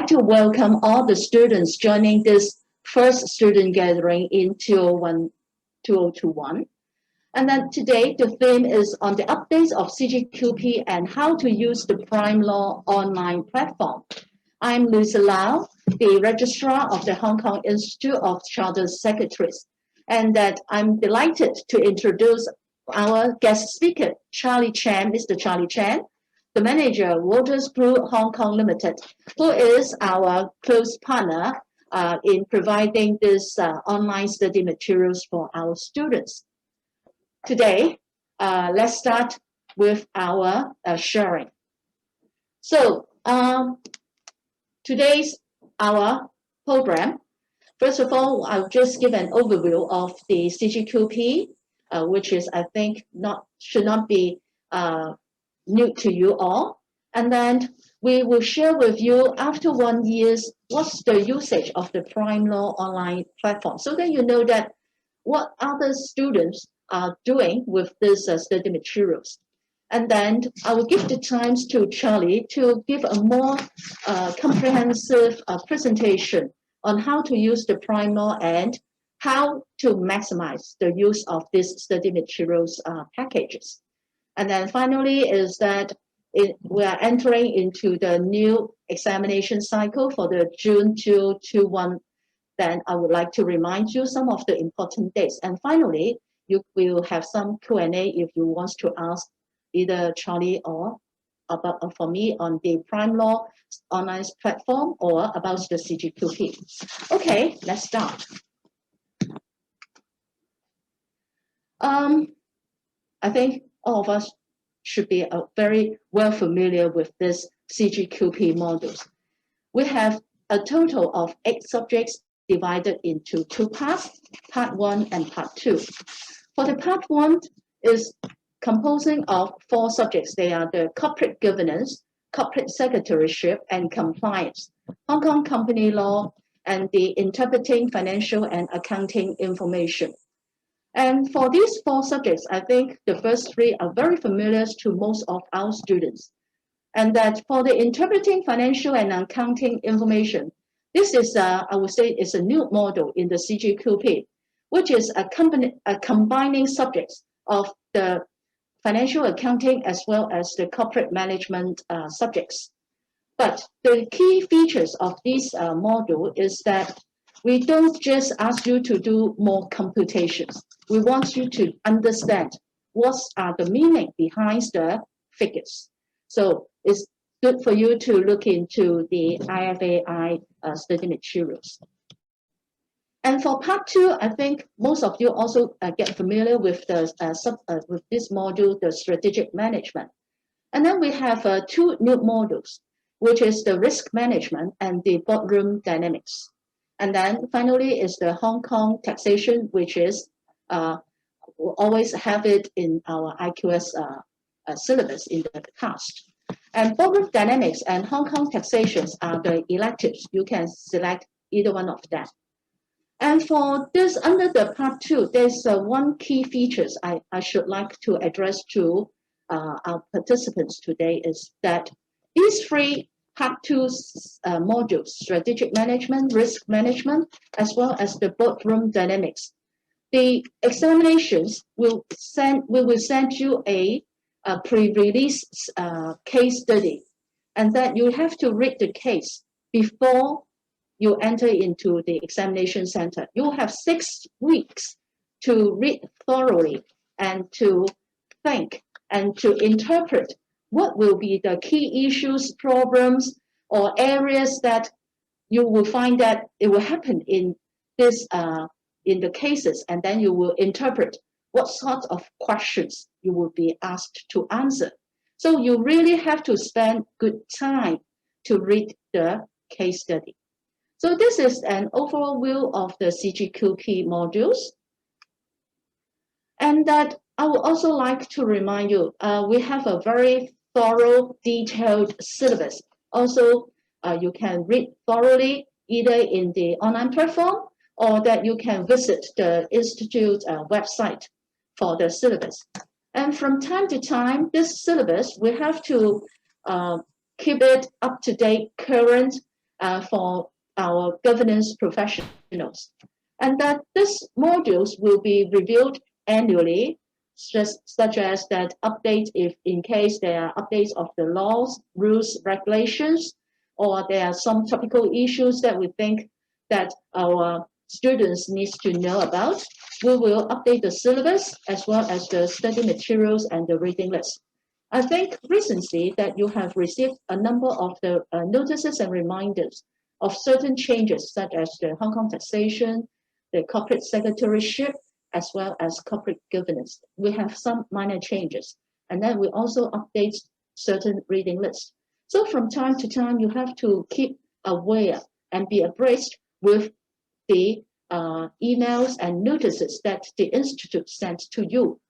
like to welcome all the students joining this first student gathering in 2021. And then today, the theme is on the updates of Cgqp and how to use the PrimeLaw online platform. I'm Louisa Lau, the Registrar of the Hong Kong Institute of Chartered Secretaries, and that I'm delighted to introduce our guest speaker, Charlie Chan, Mr. Charlie Chan, the manager, Wolters Group Hong Kong Limited, who is our close partner in providing this online study materials for our students. Today, let's start with our sharing. So today's our program. First of all, I'll just give an overview of the Cgqp, which is, I think, should not be new to you all. And then we will share with you after 1 year, what's the usage of the PrimeLaw online platform, so that you know that what other students are doing with this study materials. And then I will give the time to Charlie to give a more comprehensive presentation on how to use the PrimeLaw and how to maximize the use of these study materials packages. And then finally is that we are entering into the new examination cycle for the June 2021. Then I would like to remind you some of the important dates. And finally, you will have some Q&A if you want to ask either Charlie or for me on the PrimeLaw online platform or about the Cgqp. Okay, let's start. I think all of us should be very well familiar with this Cgqp modules. We have a total of 8 subjects divided into 2 parts, part 1 and part 2. For the part 1 is composing of 4 subjects. They are the corporate governance, corporate secretaryship and compliance, Hong Kong company law, and the interpreting financial and accounting information. And for these 4 subjects, I think the first 3 are very familiar to most of our students. And that for the interpreting financial and accounting information, this is, I would say, is a new model in the Cgqp, which is a combining subjects of the financial accounting as well as the corporate management subjects. But the key features of this module is that we don't just ask you to do more computations. We want you to understand what are the meaning behind the figures. So it's good for you to look into the IFAI study materials. And for part 2, I think most of you also get familiar with the with this module, the strategic management. And then we have 2 new modules, which is the risk management and the boardroom dynamics. And then finally is the Hong Kong taxation, which is we'll always have it in our IQS syllabus in the past. And boardroom dynamics and Hong Kong taxations are the electives. You can select either one of them. And for this, under the part 2, there's one key features I should like to address to our participants today is that these 3 part 2 modules, strategic management, risk management, as well as the boardroom dynamics, the examinations we will send you a pre-release case study, and that you have to read the case before you enter into the examination center. You have 6 weeks to read thoroughly and to think and to interpret what will be the key issues, problems, or areas that you will find that it will happen in this in the cases, and then you will interpret what sort of questions you will be asked to answer. So you really have to spend good time to read the case study. So this is an overall view of the Cgqp modules. And that I would also like to remind you, we have a very thorough, detailed syllabus. Also, you can read thoroughly either in the online platform or that you can visit the Institute website for the syllabus. And from time to time, this syllabus, we have to keep it up to date, current, for our governance professionals. And that these modules will be reviewed annually, such as that update if in case there are updates of the laws, rules, regulations, or there are some topical issues that we think that our students need to know about. We will update the syllabus as well as the study materials and the reading list. I think recently that you have received a number of the notices and reminders of certain changes, such as the Hong Kong taxation, the corporate secretaryship, as well as corporate governance. We have some minor changes, and then we also update certain reading lists. So from time to time, you have to keep aware and be abreast with the emails and notices that the Institute sends to you.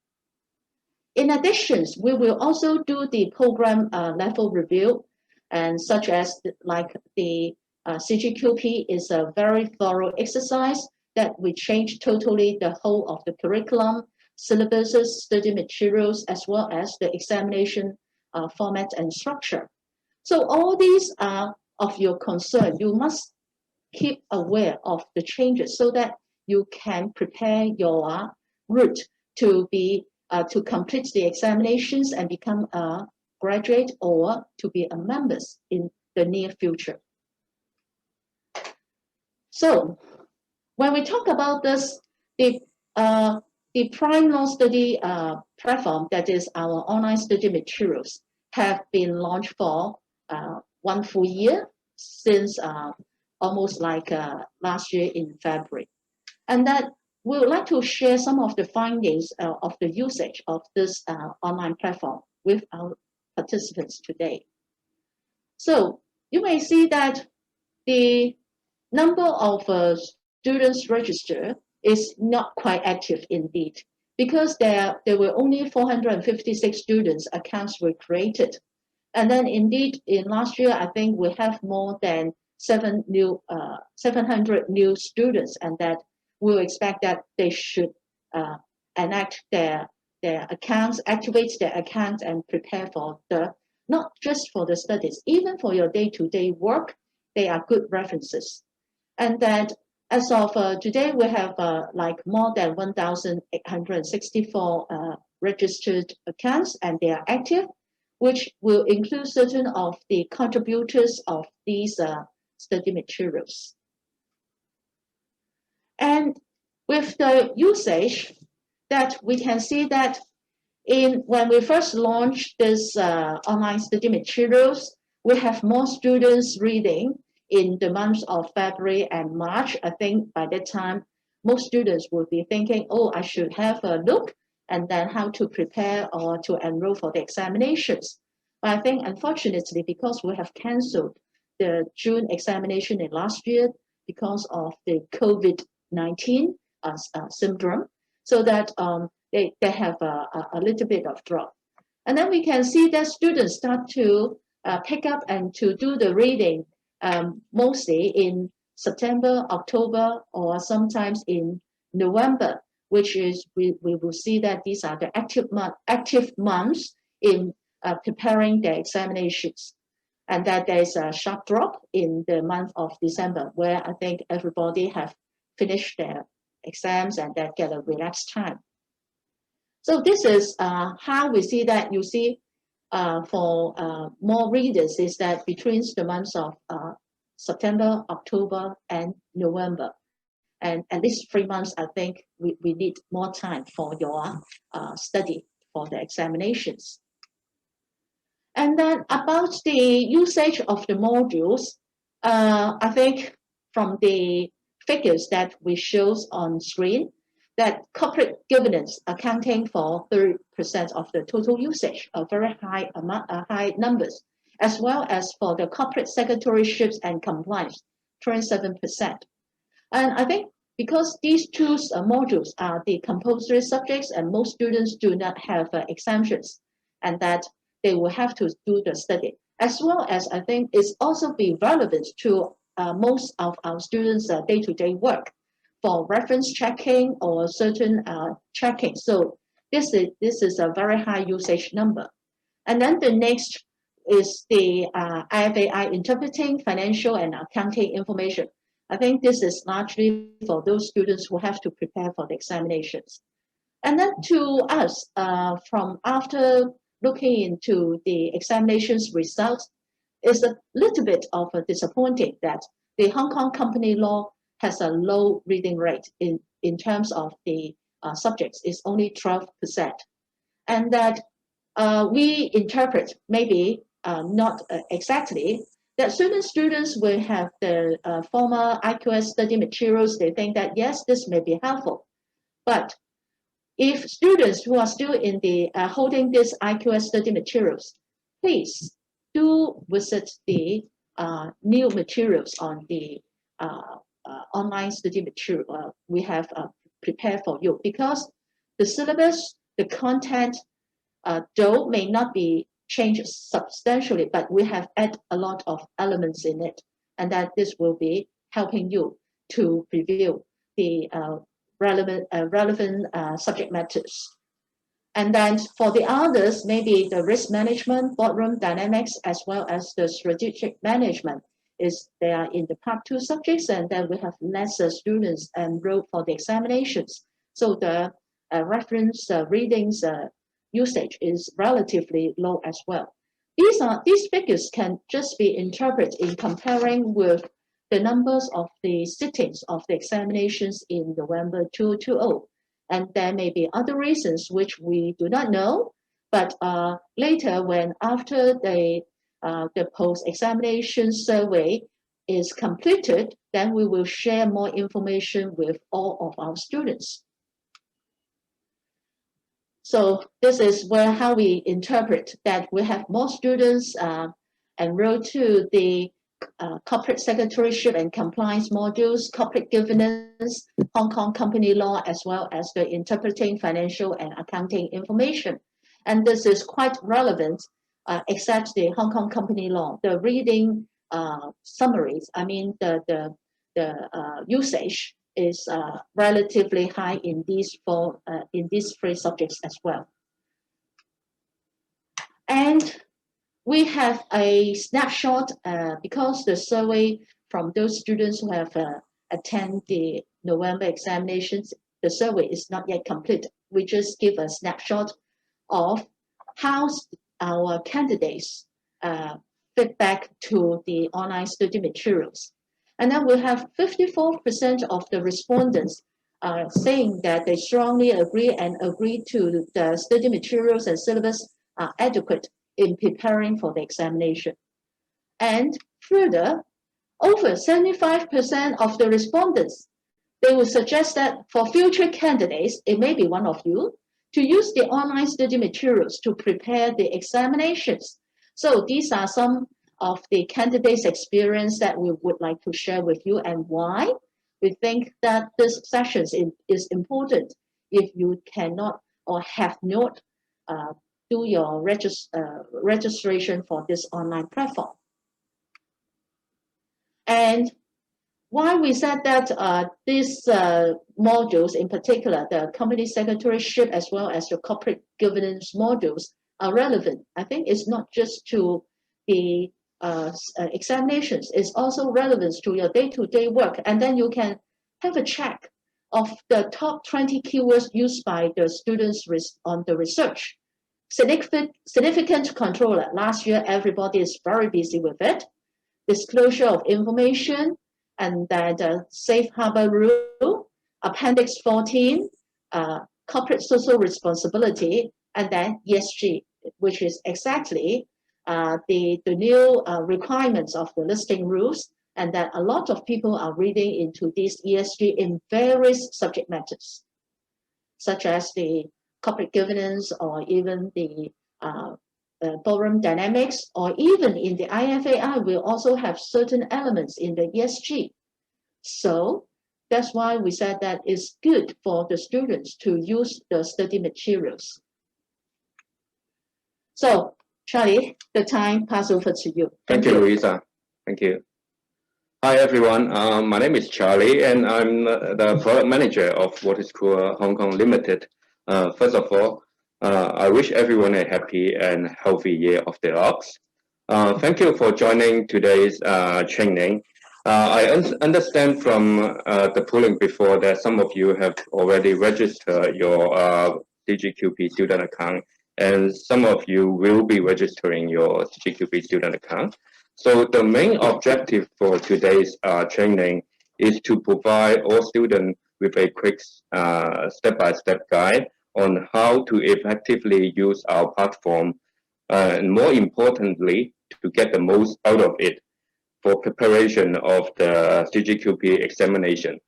In addition, we will also do the program level review, and such as like the Cgqp is a very thorough exercise that we change totally the whole of the curriculum, syllabuses, study materials, as well as the examination format and structure. So all these are of your concern. You must keep aware of the changes so that you can prepare your route to be to complete the examinations and become a graduate or to be a member in the near future. So when we talk about this, the PrimeLaw study platform, that is our online study materials, have been launched for 1 full year since almost like last year in February. And that we would like to share some of the findings of the usage of this online platform with our participants today. So you may see that the number of students registered is not quite active indeed, because there were only 456 students accounts were created. And then indeed in last year, I think we have more than 700 new students, and that we'll expect that they should enact their accounts, activate their accounts and prepare for not just for the studies, even for your day-to-day work, they are good references. And that as of today, we have like more than 1,864 registered accounts, and they are active, which will include certain of the contributors of these study materials. And with the usage, that we can see that when we first launched this online study materials, we have more students reading in the months of February and March. I think by that time, most students will be thinking, oh, I should have a look and then how to prepare or to enroll for the examinations. But I think, unfortunately, because we have canceled the June examination in last year because of the COVID-19 syndrome, so that they have a little bit of drop. And then we can see that students start to pick up and to do the reading mostly in September, October, or sometimes in November, which is we will see that these are the active months in preparing their examinations, and that there's a sharp drop in the month of December, where I think everybody have finished their exams and that get a relaxed time. So this is how we see that. You see, for more readers is that between the months of September, October, and November, and at least 3 months, I think we need more time for your study for the examinations. And then about the usage of the modules, I think from the figures that we show on screen, that corporate governance accounting for 30% of the total usage, a very high amount, high numbers, as well as for the corporate secretaryships and compliance, 27%. And I think because these two modules are the compulsory subjects and most students do not have exemptions, and that they will have to do the study, as well as I think it's also be relevant to most of our students' day-to-day work for reference checking or certain checking. So this is a very high usage number. And then the next is the IFAI interpreting financial and accounting information. I think this is largely for those students who have to prepare for the examinations. And then to us, from after looking into the examinations results, it's a little bit of a disappointing that the Hong Kong company law has a low reading rate in terms of the subjects. It's only 12%. And that we interpret, maybe not exactly, that certain students will have the former IQS study materials. They think that, yes, this may be helpful. But if students who are still in the holding this IQS study materials, please do visit the new materials on the online study material we have prepared for you, because the syllabus, the content, though may not be changed substantially, but we have added a lot of elements in it, and that this will be helping you to review the relevant subject matters. And then for the others, maybe the risk management, boardroom dynamics, as well as the strategic management, they are in the part 2 subjects, and then we have lesser students enrolled for the examinations. So the reference readings usage is relatively low as well. These figures can just be interpreted in comparing with the numbers of the sittings of the examinations in November 2020. And there may be other reasons which we do not know, but later when after the post-examination survey is completed, then we will share more information with all of our students. So this is how we interpret that we have more students enrolled to the corporate secretaryship and compliance modules, corporate governance, Hong Kong company law, as well as the interpreting financial and accounting information. And this is quite relevant, except the Hong Kong company law. The reading summaries, I mean the usage is relatively high in these three subjects as well. And we have a snapshot because the survey from those students who have attended the November examinations, the survey is not yet complete. We just give a snapshot of how our candidates feedback to the online study materials. And then we have 54% of the respondents saying that they strongly agree to the study materials and syllabus are adequate in preparing for the examination. And further, over 75% of the respondents, they would suggest that for future candidates, it may be one of you, to use the online study materials to prepare the examinations. So these are some of the candidates' experience that we would like to share with you, and why we think that this session is important if you cannot or have not do your registration for this online platform. And why we said that these modules, in particular, the company secretaryship as well as the corporate governance modules are relevant. I think it's not just to the examinations, it's also relevant to your day-to-day work. And then you can have a check of the top 20 keywords used by the students on the research. Significant controller. Last year, everybody is very busy with it. Disclosure of information, and then the safe harbor rule, Appendix 14, corporate social responsibility, and then ESG, which is exactly the new requirements of the listing rules, and that a lot of people are reading into these ESG in various subject matters, such as the corporate governance, or even the ballroom dynamics, or even in the IFAI, we also have certain elements in the ESG. So that's why we said that it's good for the students to use the study materials. So, Charlie, the time pass over to you. Thank you, Louisa. Thank you. Hi, everyone. My name is Charlie, and I'm the product manager of Wolters Hong Kong Limited. First of all, I wish everyone a happy and healthy year of the ox. Thank you for joining today's training. I understand from the polling before that some of you have already registered your Cgqp student account, and some of you will be registering your Cgqp student account. So the main objective for today's training is to provide all students with a quick step-by-step guide on how to effectively use our platform, and more importantly, to get the most out of it for preparation of the Cgqp examination.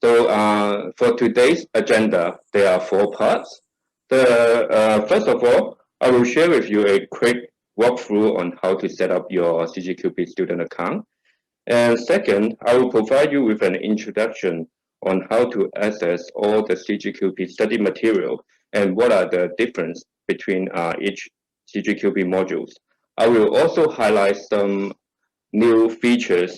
So for today's agenda, there are 4 parts. First of all, I will share with you a quick walkthrough on how to set up your Cgqp student account. And second, I will provide you with an introduction on how to access all the Cgqp study material and what are the difference between each Cgqp modules. I will also highlight some new features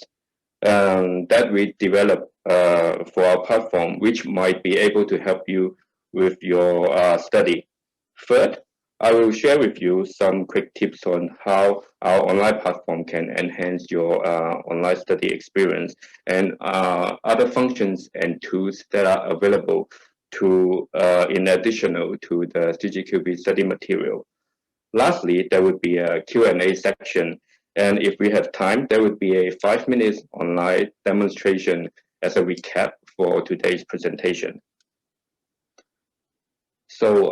that we developed for our platform, which might be able to help you with your study. Third, I will share with you some quick tips on how our online platform can enhance your online study experience and other functions and tools that are available to in addition to the Cgqp study material. Lastly, there would be a Q&A section, and if we have time, there would be a 5-minute online demonstration as a recap for today's presentation. So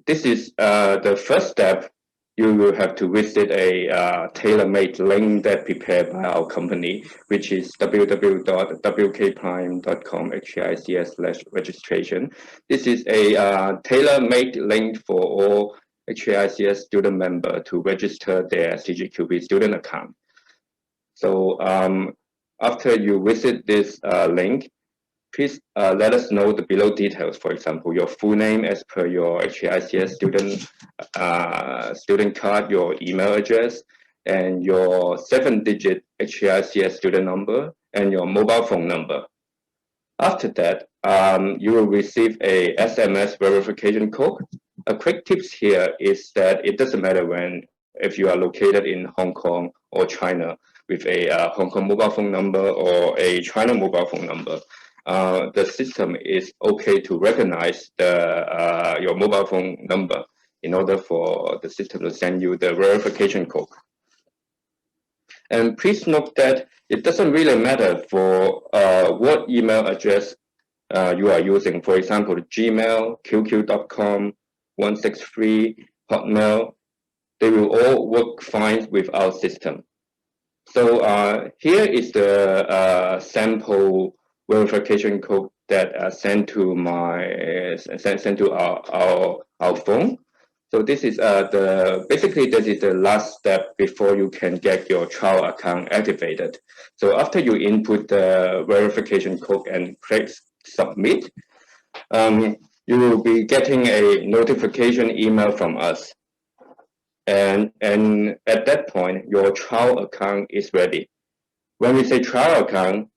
this is the first step. You will have to visit a tailor-made link that prepared by our company, which is www.wkprime.com/registration. This is a tailor-made link for all HKICS student members to register their Cgqp student account. So after you visit this link, please let us know the below details. For example, your full name as per your HKICS student card, your email address, and your 7-digit HKICS student number, and your mobile phone number. After that, you will receive a SMS verification code. A quick tips here is that it doesn't matter if you are located in Hong Kong or China with a Hong Kong mobile phone number or a China mobile phone number. The system is okay to recognize your mobile phone number in order for the system to send you the verification code. And please note that it doesn't really matter for what email address you are using. For example, Gmail, QQ.com, 163, Hotmail, they will all work fine with our system. So here is the sample verification code that sent to our phone. So this is basically this is the last step before you can get your trial account activated. So after you input the verification code and click submit, you will be getting a notification email from us. And at that point, your trial account is ready. When we say trial account,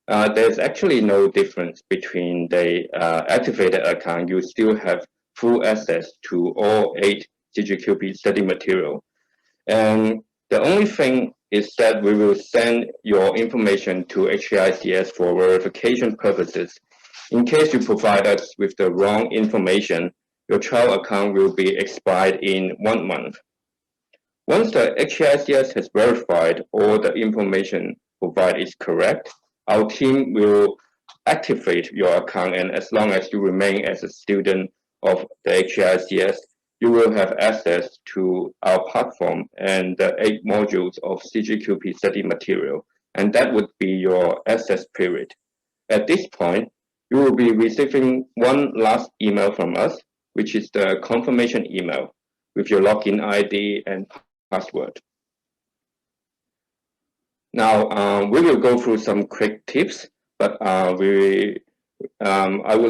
there's actually no difference between the activated account. You still have full access to all 8 Cgqp study material. And the only thing is that we will send your information to HKICS for verification purposes. In case you provide us with the wrong information, your trial account will be expired in 1 month. Once the HKICS has verified all the information provided is correct, our team will activate your account, and as long as you remain as a student of the HKICS, you will have access to our platform and the 8 modules of Cgqp study material, and that would be your access period. At this point, you will be receiving one last email from us, which is the confirmation email with your login ID and password. Now, we will go through some quick tips, but I would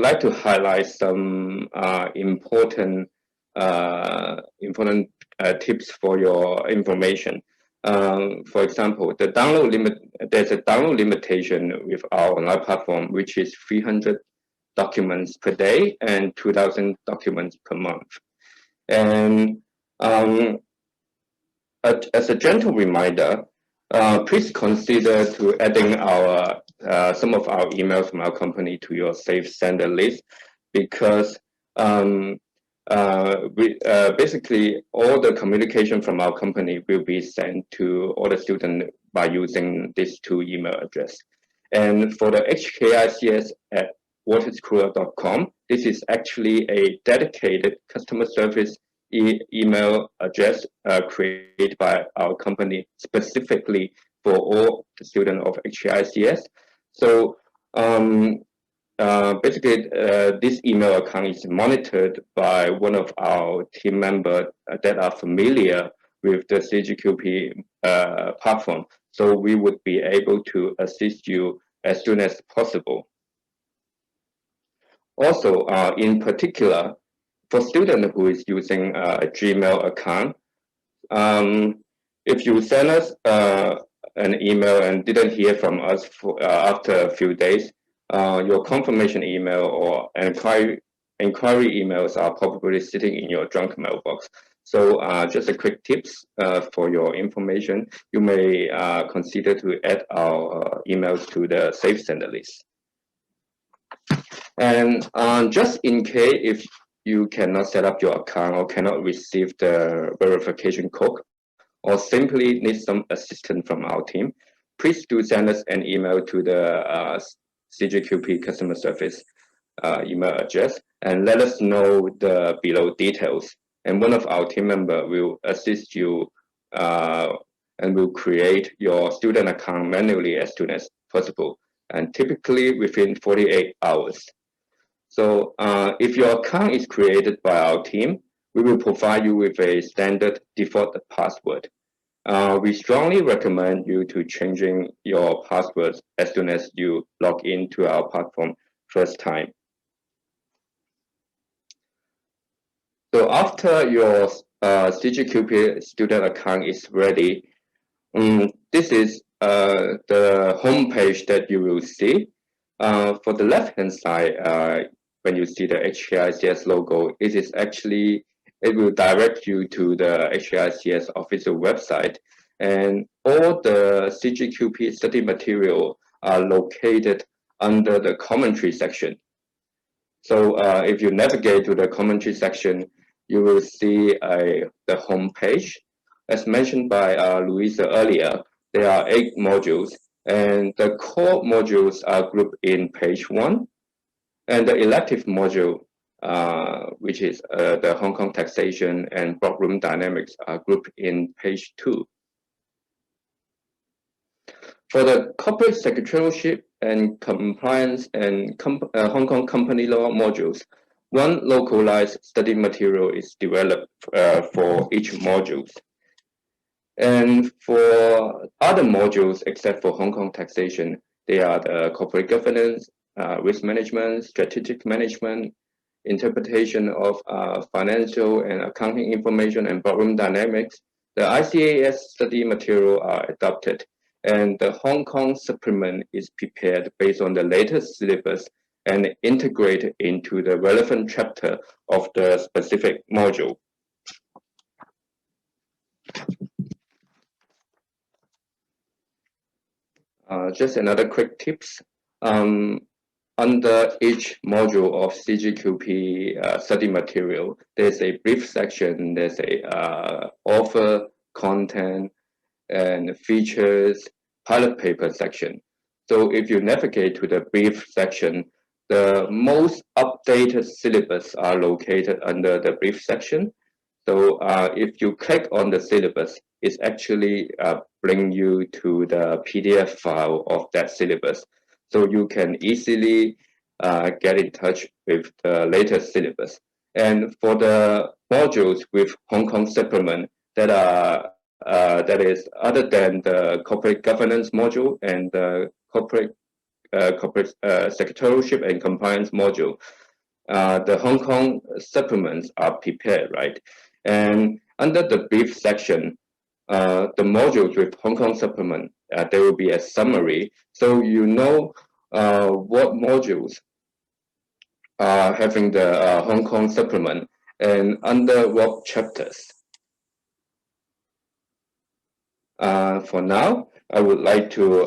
like to highlight some important tips for your information. For example, there's a download limitation with our online platform, which is 300 documents per day and 2,000 documents per month. And as a gentle reminder, please consider to adding our some of our emails from our company to your safe sender list, because basically all the communication from our company will be sent to all the students by using these two email address. And for the HKICS at wolters.com, this is actually a dedicated customer service email address created by our company specifically for all the students of HKICS. So basically, this email account is monitored by one of our team members that are familiar with the Cgqp platform. So we would be able to assist you as soon as possible. Also, in particular, for student who is using a Gmail account, if you send us an email and didn't hear from us for, after a few days, your confirmation email or inquiry emails are probably sitting in your junk mailbox. So just a quick tips for your information, you may consider to add our emails to the safe sender list. And just in case if you cannot set up your account or cannot receive the verification code, or simply need some assistance from our team, please do send us an email to the Cgqp customer service email address and let us know the below details. And one of our team members will assist you and will create your student account manually as soon as possible, and typically within 48 hours. So if your account is created by our team, we will provide you with a standard default password. We strongly recommend you to changing your passwords as soon as you log into our platform first time. So after your Cgqp student account is ready, this is the home page that you will see. For the left-hand side, when you see the HKICS logo, it will direct you to the HKICS official website, and all the Cgqp study material are located under the commentary section. So if you navigate to the commentary section, you will see the home page. As mentioned by Louisa earlier, there are 8 modules, and the core modules are grouped in page 1, and the elective module, which is the Hong Kong taxation and boardroom dynamics, are grouped in page 2. For the corporate secretarialship and compliance and Hong Kong company law modules, one localized study material is developed for each module. And for other modules, except for Hong Kong taxation, they are the corporate governance, risk management, strategic management, interpretation of financial and accounting information, and boardroom dynamics. The ICAS study material are adopted, and the Hong Kong supplement is prepared based on the latest syllabus and integrated into the relevant chapter of the specific module. Just another quick tips. Under each module of Cgqp study material, there's a brief section, there's a author, content, and features, pilot paper section. So if you navigate to the brief section, the most updated syllabus are located under the brief section. So if you click on the syllabus, it's actually bring you to the PDF file of that syllabus. So you can easily get in touch with the latest syllabus. And for the modules with Hong Kong supplement that are that is other than the corporate governance module and the corporate secretarialship and compliance module, the Hong Kong supplements are prepared, right? And under the brief section, the modules with Hong Kong supplement, there will be a summary, so you know what modules are having the Hong Kong supplement and under what chapters. For now, I would like to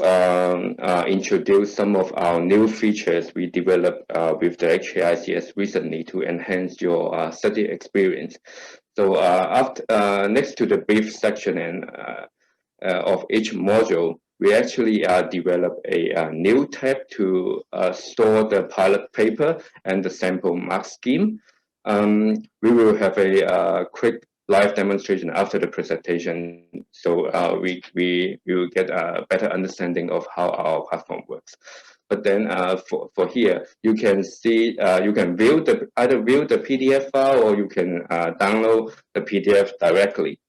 introduce some of our new features we developed with the HKICS recently to enhance your study experience. So next to the brief section of each module, we actually developed a new tab to store the pilot paper and the sample mark scheme. We will have a quick live demonstration after the presentation, so we will get a better understanding of how our platform works. But then for here, you can see, you can either view the PDF file, or you can download the PDF directly.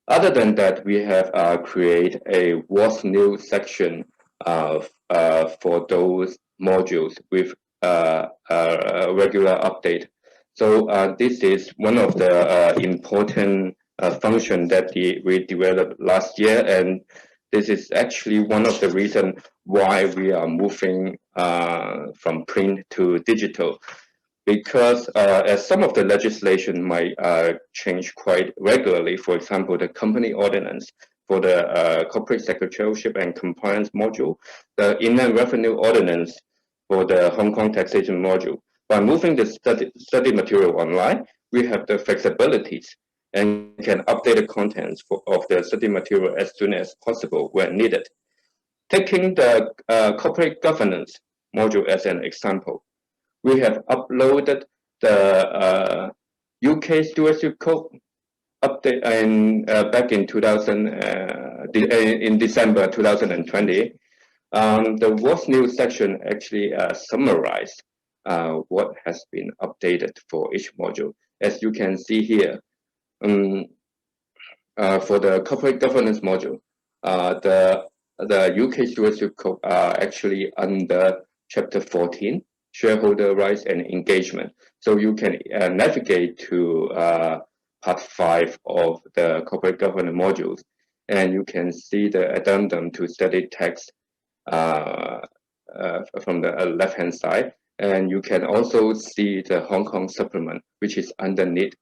Other than that, we have created a What's New section for those modules with a regular update. So this is one of the important function that we developed last year, and this is actually one of the reasons why we are moving from print to digital. Because as some of the legislation might change quite regularly, for example, the company ordinance for the corporate secretarialship and compliance module, the inland revenue ordinance for the Hong Kong taxation module. By moving the study material online, we have the flexibilities and can update the contents of the study material as soon as possible when needed. Taking the corporate governance module as an example, we have uploaded the UK Stewardship Code update back in in December 2020. The What's New section actually summarized what has been updated for each module. As you can see here, for the corporate governance module, the UK Stewardship Code are actually under Chapter 14. Shareholder rights and engagement. So you can navigate to part 5 of the corporate governance modules, and you can see the addendum to study text from the left-hand side, and you can also see the Hong Kong supplement, which is underneath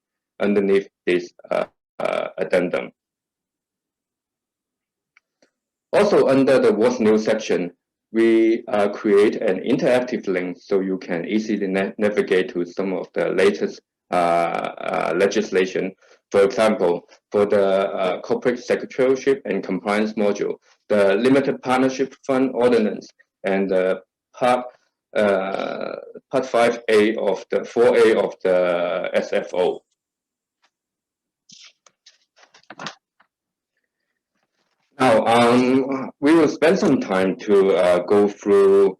this addendum. Also, under the What's New section, we create an interactive link so you can easily navigate to some of the latest legislation. For example, for the corporate secretarialship and compliance module, the limited partnership fund ordinance, and the part 5A of the 4A of the SFO. Now, we will spend some time to go through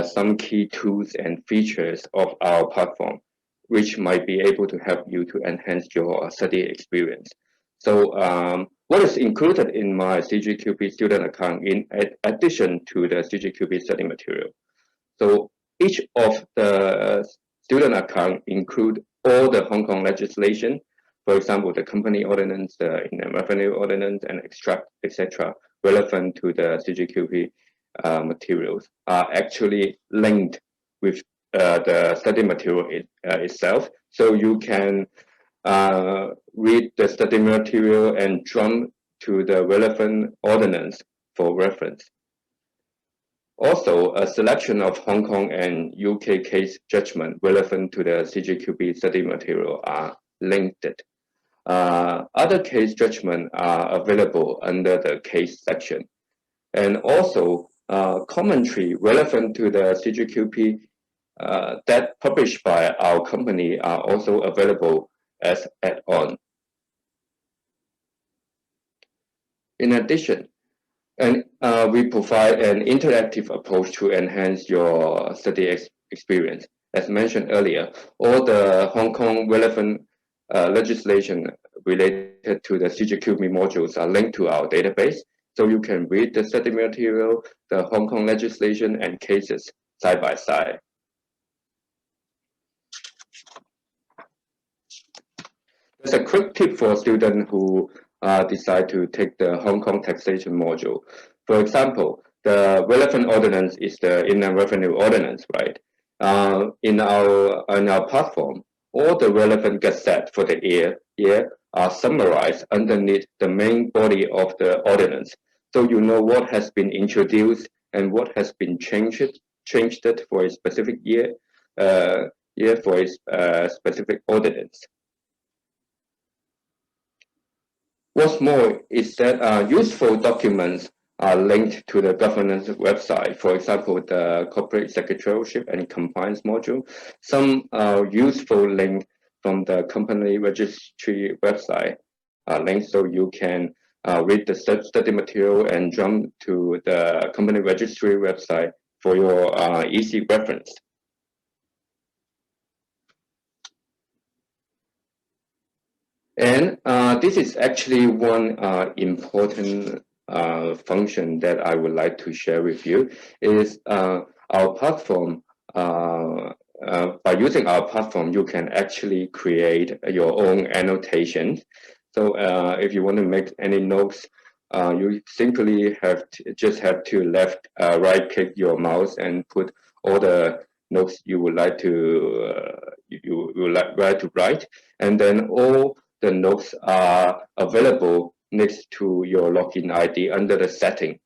some key tools and features of our platform, which might be able to help you to enhance your study experience. So what is included in my Cgqp student account in addition to the Cgqp study material? So each of the student account include all the Hong Kong legislation. For example, the company ordinance, the inland revenue ordinance, and extract, etc., relevant to the Cgqp materials are actually linked with the study material itself. So you can read the study material and jump to the relevant ordinance for reference. Also, a selection of Hong Kong and UK case judgment relevant to the Cgqp study material are linked. Other case judgment are available under the case section. And also, commentary relevant to the Cgqp that published by our company are also available as add-on. In addition, we provide an interactive approach to enhance your study experience. As mentioned earlier, all the Hong Kong relevant legislation related to the Cgqp modules are linked to our database, so you can read the study material, the Hong Kong legislation, and cases side by side. There's a quick tip for students who decide to take the Hong Kong taxation module. For example, the relevant ordinance is the inland revenue ordinance, right? In our platform, all the relevant gazette for the year are summarized underneath the main body of the ordinance. So you know what has been introduced and what has been changed for a specific year for a specific ordinance. What's more is that useful documents are linked to the governance website. For example, the corporate secretarialship and compliance module. Some useful link from the company registry website are linked, so you can read the study material and jump to the company registry website for your easy reference. And this is actually one important function that I would like to share with you is our platform. By using our platform, you can actually create your own annotations. So if you want to make any notes, you simply just have to right click your mouse and put all the notes you would like to write, and then all the notes are available next to your login ID under the setting.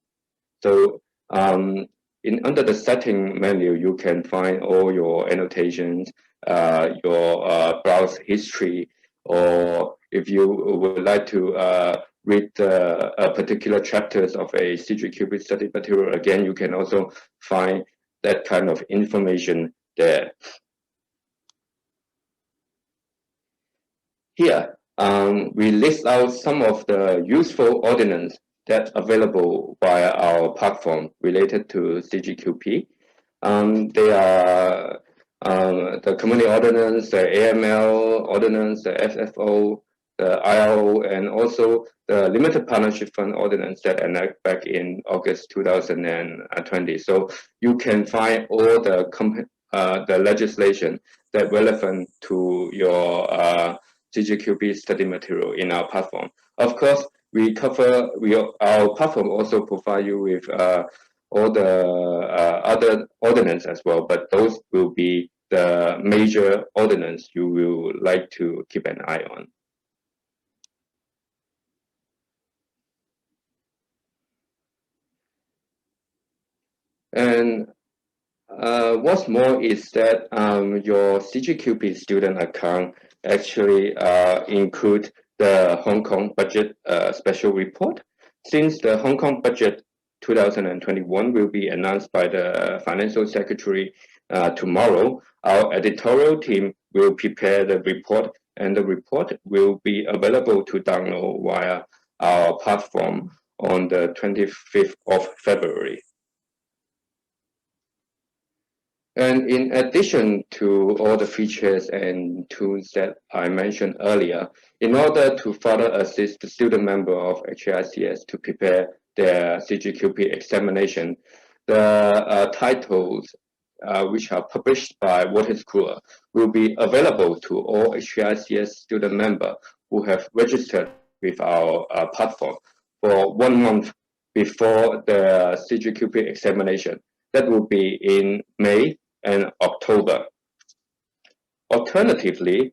So under the setting menu, you can find all your annotations, your browse history, or if you would like to read particular chapters of a Cgqp study material, again, you can also find that kind of information there. Here, we list out some of the useful ordinance that's available via our platform related to Cgqp. They are the community ordinance, the AML ordinance, the FFO, the IRO, and also the limited partnership fund ordinance that enacted back in August 2020. So you can find all the legislation that relevant to your Cgqp study material in our platform. Of course, our platform also provide you with all the other ordinance as well, but those will be the major ordinance you will like to keep an eye on. And what's more is that your Cgqp student account actually include the Hong Kong budget special report. Since the Hong Kong budget 2021 will be announced by the Financial Secretary tomorrow, our editorial team will prepare the report, and the report will be available to download via our platform on the 25th of February. And in addition to all the features and tools that I mentioned earlier, in order to further assist the student member of HKICS to prepare their Cgqp examination, the titles which are published by Wolters Kluwer will be available to all HKICS student members who have registered with our platform for 1 month before the Cgqp examination. That will be in May and October. Alternatively,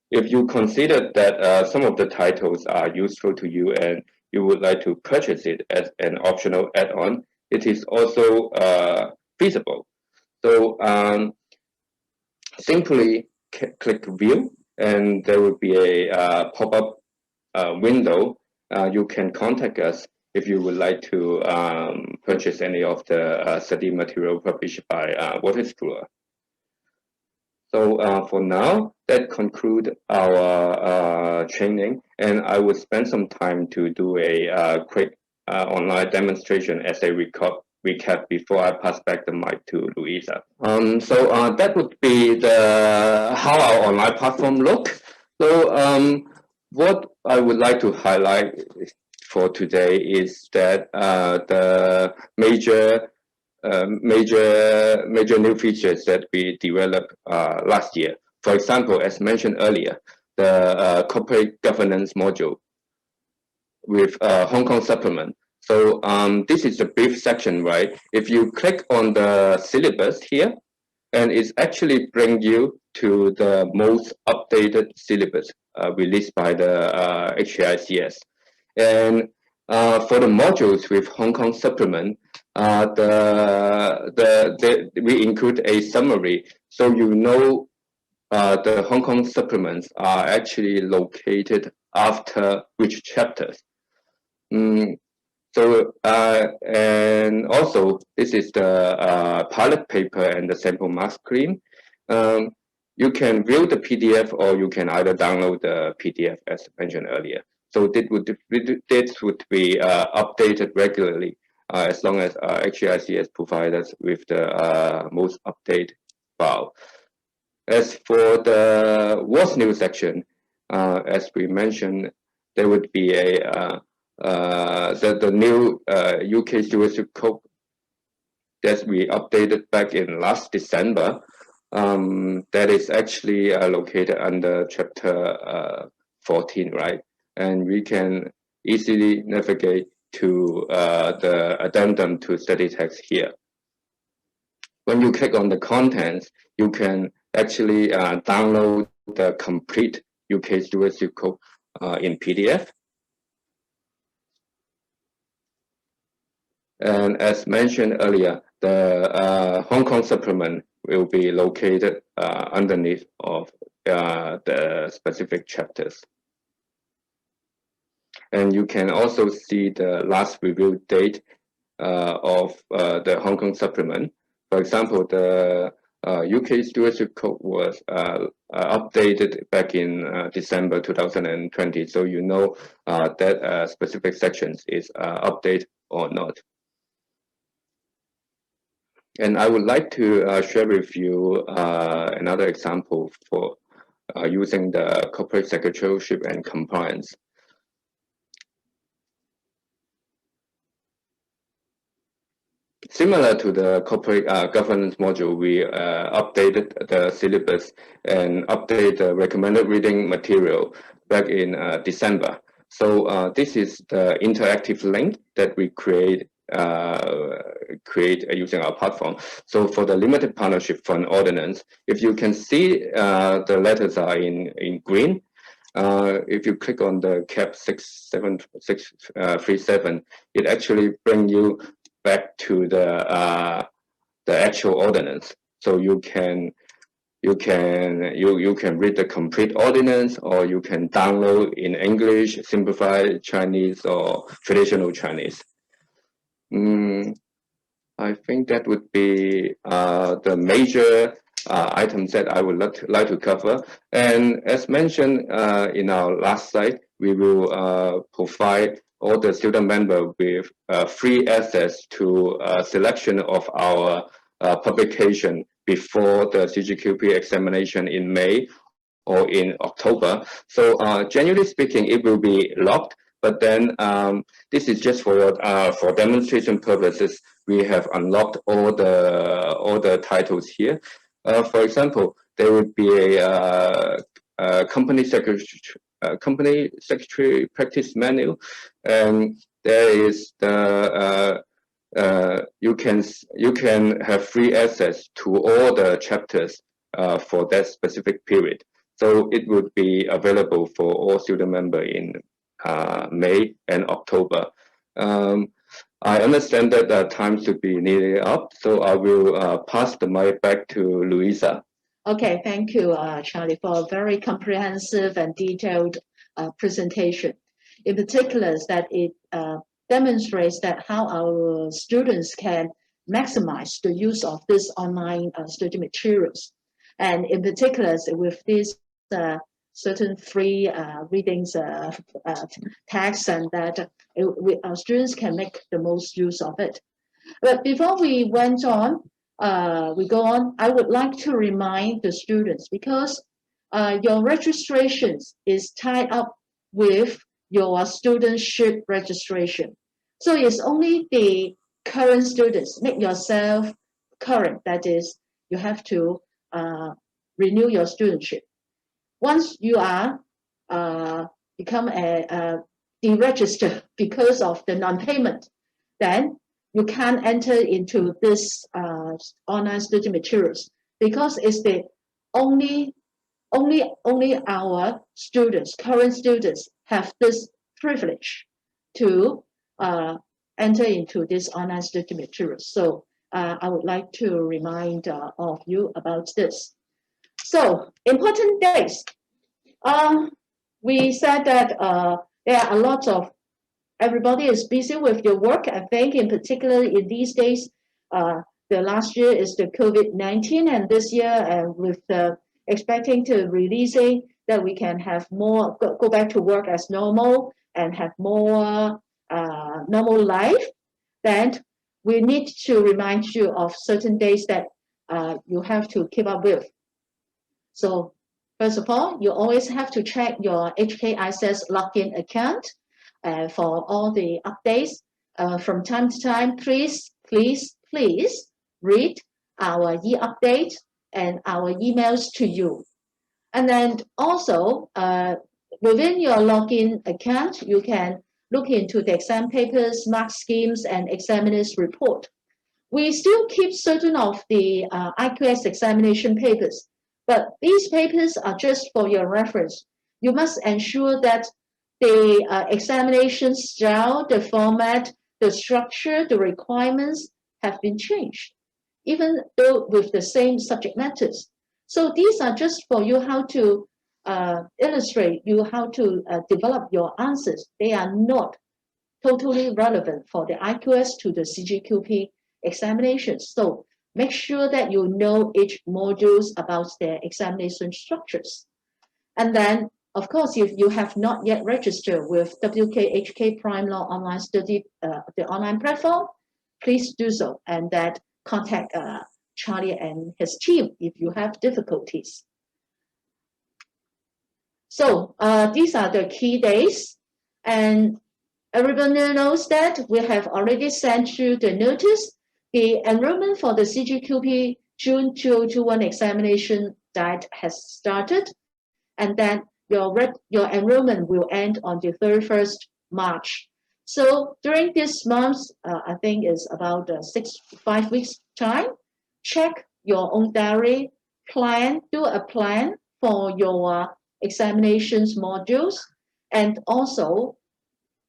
if you consider that some of the titles are useful to you and you would like to purchase it as an optional add-on, it is also feasible. So simply click View, and there will be a pop-up window. You can contact us if you would like to purchase any of the study material published by Wolters Kluwer. So for now, that concludes our training, and I will spend some time to do a quick online demonstration as a recap before I pass back the mic to Louisa. So that would be how our online platform look. So what I would like to highlight for today is that the major new features that we developed last year. For example, as mentioned earlier, the corporate governance module with Hong Kong supplement. So this is a brief section, right? If you click on the syllabus here, and it's actually bring you to the most updated syllabus released by the HKICS. And for the modules with Hong Kong supplement, we include a summary, so you know the Hong Kong supplements are actually located after which chapters. And also this is the pilot paper and the sample mark screen. You can view the PDF, or you can either download the PDF as mentioned earlier. So this would be updated regularly as long as HKICS provides us with the most updated file. As for the What's New section, as we mentioned, there would be the new UK Stewardship Code that we updated back in last December. That is actually located under chapter 14, right? And we can easily navigate to the addendum to study text here. When you click on the contents, you can actually download the complete UK Stewardship Code in PDF. And as mentioned earlier, the Hong Kong supplement will be located underneath of the specific chapters. And you can also see the last review date of the Hong Kong supplement. For example, the UK Stewardship Code was updated back in December 2020, so you know that specific sections is updated or not. And I would like to share with you another example for using the corporate secretarialship and compliance. Similar to the corporate governance module, we updated the syllabus and updated the recommended reading material back in December. So this is the interactive link that we create using our platform. So for the limited partnership fund ordinance, if you can see the letters are in green, if you click on the cap 67637, it actually brings you back to the actual ordinance. So you can read the complete ordinance, or you can download in English, simplified Chinese, or traditional Chinese. I think that would be the major items that I would like to cover. And as mentioned in our last slide, we will provide all the student members with free access to a selection of our publication before the Cgqp examination in May or in October. So generally speaking, it will be locked, but then this is just for demonstration purposes. We have unlocked all the titles here. For example, there would be a company secretary practice manual, and there is the you can have free access to all the chapters for that specific period. So it would be available for all student members in May and October. I understand that time should be nearly up, so I will pass the mic back to Louisa. Okay, thank you, Charlie, for a very comprehensive and detailed presentation. In particular, that it demonstrates that how our students can maximize the use of this online study materials. And in particular, with these certain free readings text, and that our students can make the most use of it. But before we went on, we go on, I would like to remind the students, because your registrations is tied up with your studentship registration. So it's only the current students. Make yourself current. That is, you have to renew your studentship. Once you are become a deregistered because of the non-payment, then you can't enter into this online study materials, because it's the only only our students, current students, have this privilege to enter into this online study materials. So I would like to remind of you about this. So important days. We said that there are a lot of, everybody is busy with your work. I think in particular in these days, the last year is the COVID-19, and this year with expecting to releasing that we can have more, go back to work as normal and have more normal life, then we need to remind you of certain days that you have to keep up with. So first of all, you always have to check your HKICS login account for all the updates. From time to time, please read our e-update and our emails to you. And then also, within your login account, you can look into the exam papers, mark schemes, and examiners report. We still keep certain of the IQS examination papers, but these papers are just for your reference. You must ensure that the examination style, the format, the structure, the requirements have been changed, even though with the same subject matters. So these are just for you how to illustrate you how to develop your answers. They are not totally relevant for the IQS to the Cgqp examinations. So make sure that you know each modules about their examination structures. And then, of course, if you have not yet registered with WKHK PrimeLaw online study, the online platform, please do so, and that contact Charlie and his team if you have difficulties. So these are the key days, and everybody knows that we have already sent you the notice. The enrollment for the Cgqp June 2021 examination date has started, and then your enrollment will end on the 31st March. So during this month, I think it's about 5 weeks time, check your own diary, do a plan for your examinations modules, and also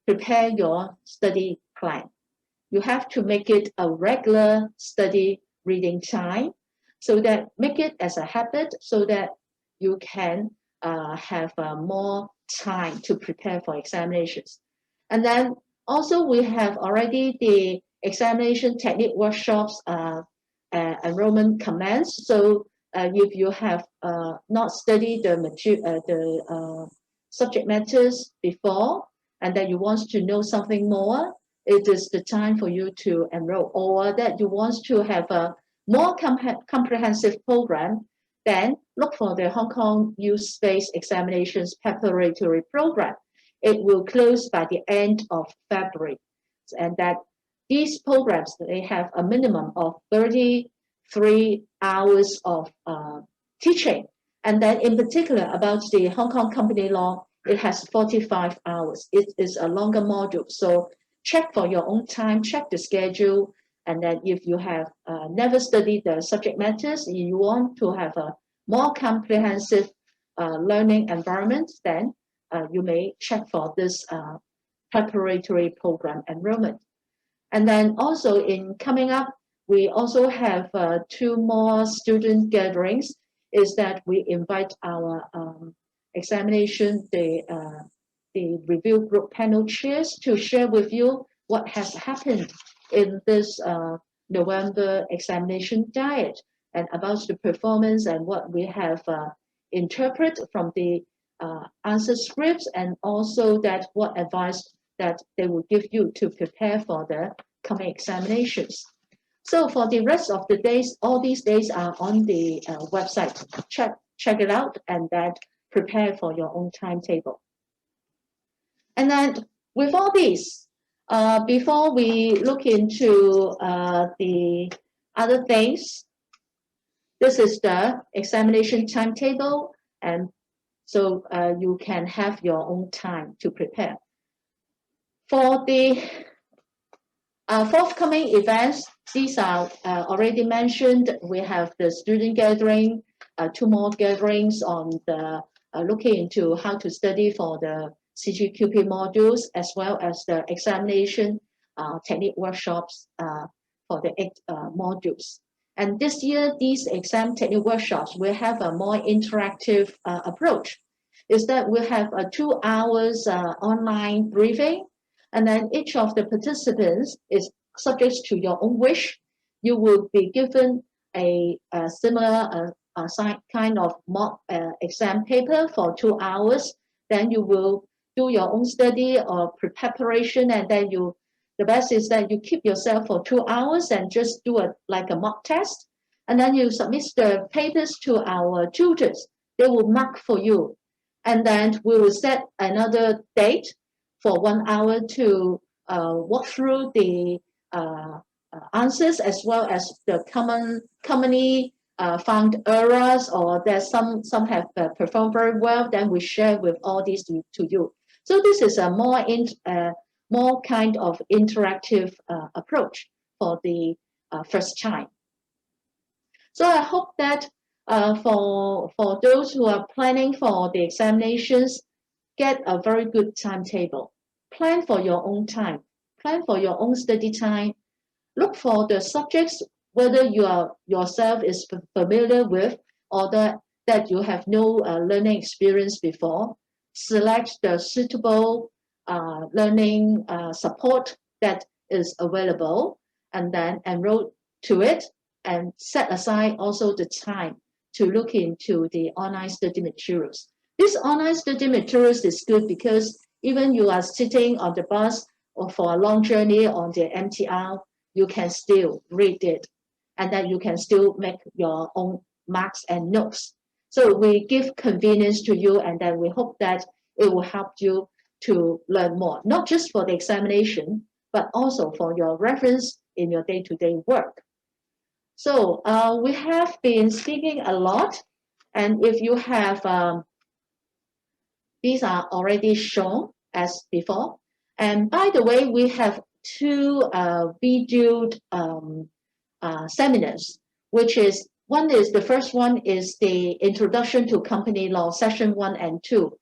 prepare your study plan. You have to make it a regular study reading time, so that make it as a habit so that you can have more time to prepare for examinations. And then also we have already the examination technique workshops enrollment commenced. So if you have not studied the subject matters before, and that you want to know something more, it is the time for you to enroll. Or that you want to have a more comprehensive program, then look for the Hong Kong Youth-Based Examinations Preparatory Program. It will close by the end of February. And that these programs, they have a minimum of 33 hours of teaching. And then in particular about the Hong Kong Company Law, it has 45 hours. It is a longer module. So check for your own time, check the schedule. And then if you have never studied the subject matters, you want to have a more comprehensive learning environment, then you may check for this preparatory program enrollment. And then also in coming up, we also have 2 more student gatherings, is that we invite our examination, the review group panel chairs to share with you what has happened in this November examination diet, and about the performance and what we have interpreted from the answer scripts, and also that what advice that they will give you to prepare for the coming examinations. So for the rest of the days, all these days are on the website. Check it out, and that prepare for your own timetable. And then with all these, before we look into the other things, this is the examination timetable, and so you can have your own time to prepare. For the forthcoming events, these are already mentioned. We have the student gathering 2 more gatherings on the looking into how to study for the Cgqp modules, as well as the examination technique workshops for the 8 modules. And this year, these exam technique workshops will have a more interactive approach. Is that we'll have a 2 hours online briefing, and then each of the participants is subject to your own wish. You will be given a similar kind of mock exam paper for 2 hours. Then you will do your own study or preparation, and then the best is that you keep yourself for 2 hours and just do like a mock test, and then you submit the papers to our tutors. They will mark for you, and then we will set another date for 1 hour to walk through the answers, as well as the commonly found errors, or there's some have performed very well. Then we share with all these to you. So this is a more kind of interactive approach for the first time. So I hope that for those who are planning for the examinations, get a very good timetable. Plan for your own time. Plan for your own study time. Look for the subjects, whether you are yourself is familiar with, or that you have no learning experience before. Select the suitable learning support that is available, and then enroll to it, and set aside also the time to look into the online study materials. This online study materials is good because even you are sitting on the bus or for a long journey on the MTR, you can still read it, and then you can still make your own marks and notes. So we give convenience to you, and then we hope that it will help you to learn more, not just for the examination, but also for your reference in your day-to-day work. So we have been speaking a lot, and if you have, these are already shown as before. And by the way, we have 2 videoed seminars, which is, the first one is the Introduction to Company Law, Session 1 and 2.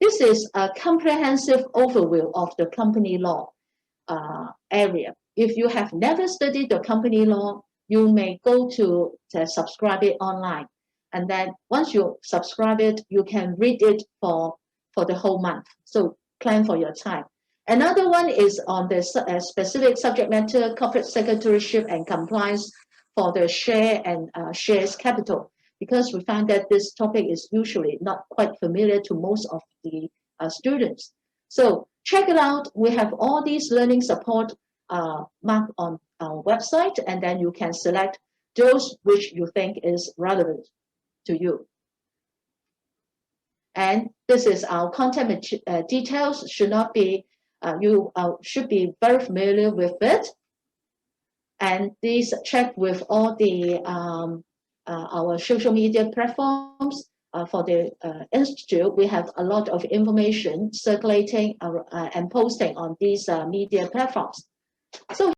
This is a comprehensive overview of the company law area. If you have never studied the company law, you may go to subscribe it online. And then once you subscribe it, you can read it for the whole month. So plan for your time. Another one is on the specific subject matter, corporate secretaryship and compliance for the share and shares capital, because we found that this topic is usually not quite familiar to most of the students. So check it out. We have all these learning support marked on our website, and then you can select those which you think is relevant to you. And this is our content details. Should not be, you should be very familiar with it. And please check with all the our social media platforms. For the institute, we have a lot of information circulating and posting on these media platforms. So